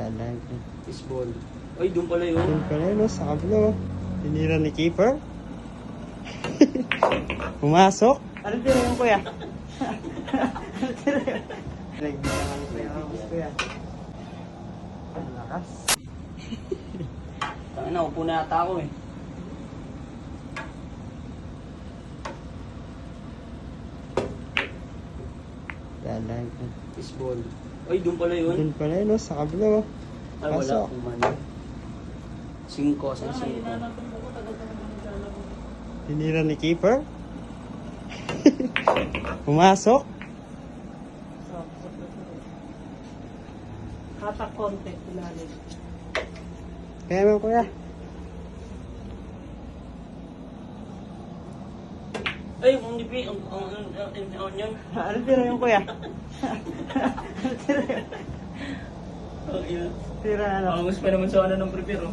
Dalag. Fishball. Ay, doon pala yun. Yun pala yun, no? Sa kablo. Tinira ni keeper. Pumasok. Ano tira yung kuya? Ano tira yun? Nagbitangan ko yung kuya. Ang lakas. Tangina, upo na yata ako eh. Dalag. Fishball. Ay, doon pala yun. Yun pala yun, no? Sa kablo. Ay, wala Pasok. akong mali. 5, saan 5? Tinira ni keeper. Pumasok. Hatak konti, ilalim. Kaya mo kuya. Ay, hindi pa ang onion. Ano tira yung kuya? Ano tira yun? Ang ina. Tira ano? Angus pa naman sa ano ng prepare, oh.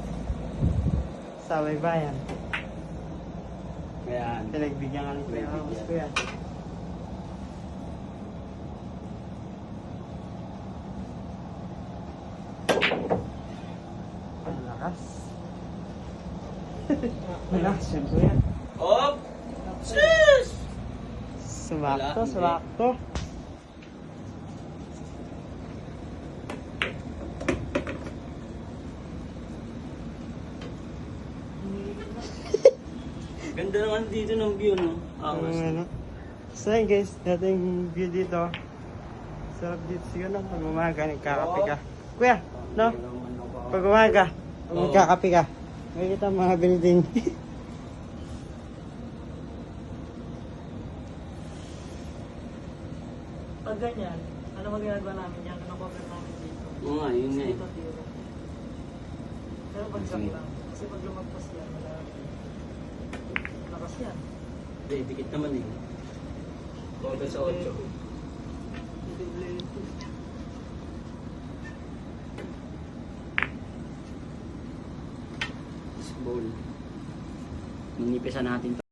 Sa bayan. Ayan. Pinagbigyan ka ni kuya. Angus kuya. Ang lakas. Malakas yun kuya. Op! Sis! Sumakto, Wala, hindi. sumakto. Ganda naman dito ng view, no? Angus. Ano. So yun guys, dating view dito. Sarap dito siguro pag umaga, nagkakape ka. Kuya, no? Pag umaga, pag Oo. nagkakape ka. Makikita ang mga building. Pag ganyan, ano magagawa namin yan? Ano cover namin dito? Oo nga, yun nga eh. Dito, dito. Pero bagsak lang. Kasi pag lumagpas yan, wala. Lakas yan. Hindi, dikit naman eh. Total sa 8. Fishball. Ninipisan natin to.